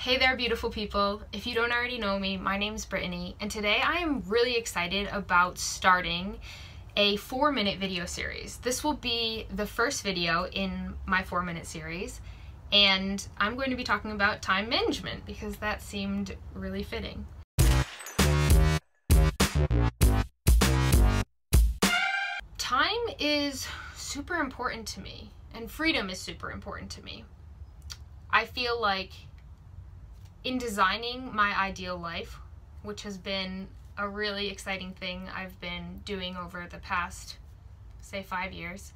Hey there, beautiful people. If you don't already know me, my name's Brittany, and today I am really excited about starting a 4-minute video series. This will be the first video in my 4-minute series, and I'm going to be talking about time management because that seemed really fitting. Time is super important to me, and freedom is super important to me. I feel like in designing my ideal life, which has been a really exciting thing I've been doing over the past, say, 5 years,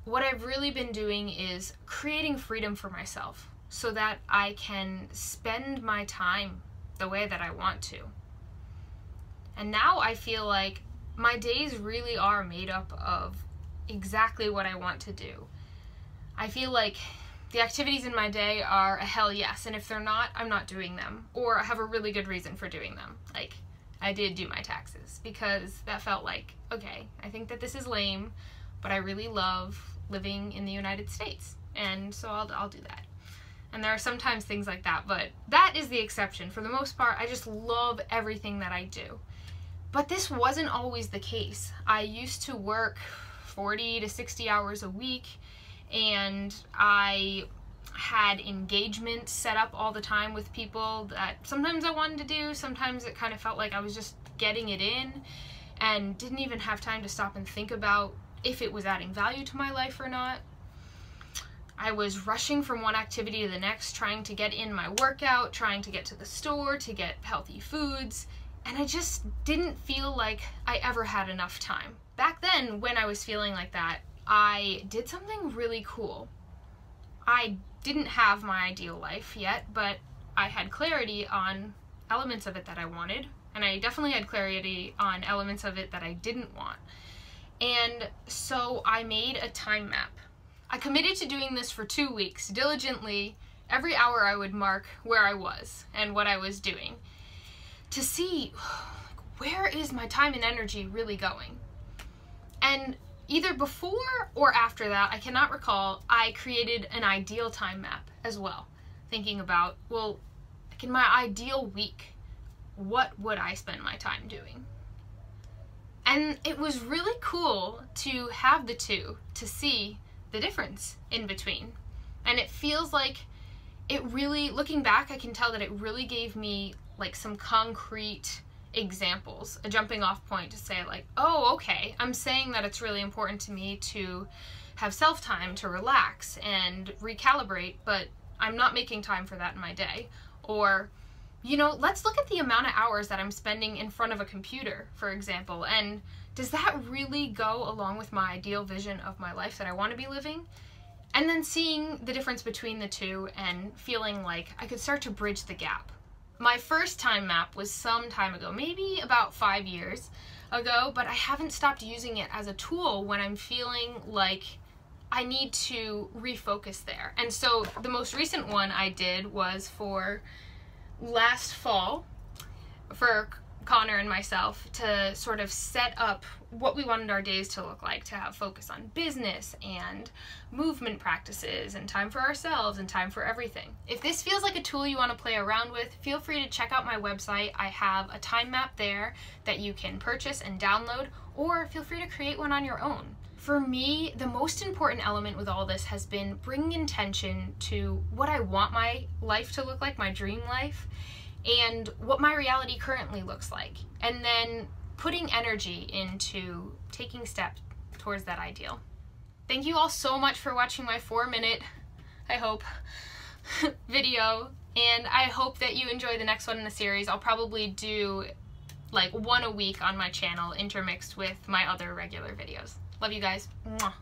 what I've really been doing is creating freedom for myself so that I can spend my time the way that I want to. And now I feel like my days really are made up of exactly what I want to do. I feel like the activities in my day are a hell yes, and if they're not, I'm not doing them, or I have a really good reason for doing them. Like, I did do my taxes because that felt like, okay, I think that this is lame, but I really love living in the United States, and so I'll do that. And there are sometimes things like that, but that is the exception. For the most part, I just love everything that I do. But this wasn't always the case. I used to work 40 to 60 hours a week, and I had engagements set up all the time with people that sometimes I wanted to do, sometimes it kind of felt like I was just getting it in and didn't even have time to stop and think about if it was adding value to my life or not. I was rushing from one activity to the next, trying to get in my workout, trying to get to the store, to get healthy foods, and I just didn't feel like I ever had enough time. Back then, when I was feeling like that, I did something really cool. I didn't have my ideal life yet, but I had clarity on elements of it that I wanted, and I definitely had clarity on elements of it that I didn't want. And so I made a time map. I committed to doing this for 2 weeks, diligently. Every hour I would mark where I was and what I was doing to see where is my time and energy really going. And either before or after that, I cannot recall, I created an ideal time map as well, thinking about, well, like in my ideal week, what would I spend my time doing? And it was really cool to have the two, to see the difference in between. And it feels like it really, looking back, I can tell that it really gave me like some concrete examples, a jumping off point to say like, oh, okay, I'm saying that it's really important to me to have self-time to relax and recalibrate, but I'm not making time for that in my day. Or, you know, let's look at the amount of hours that I'm spending in front of a computer, for example, and does that really go along with my ideal vision of my life that I want to be living? And then seeing the difference between the two and feeling like I could start to bridge the gap. My first time map was some time ago, maybe about 5 years ago, but I haven't stopped using it as a tool when I'm feeling like I need to refocus there. And so the most recent one I did was for last fall, for Connor and myself, to sort of set up what we wanted our days to look like, to have focus on business and movement practices and time for ourselves and time for everything. If this feels like a tool you want to play around with, feel free to check out my website. I have a time map there that you can purchase and download, or feel free to create one on your own. For me, the most important element with all this has been bringing intention to what I want my life to look like, my dream life, and what my reality currently looks like, and then putting energy into taking steps towards that ideal. Thank you all so much for watching my 4-minute, I hope, video, and I hope that you enjoy the next one in the series. I'll probably do like one a week on my channel, intermixed with my other regular videos. Love you guys. Mwah.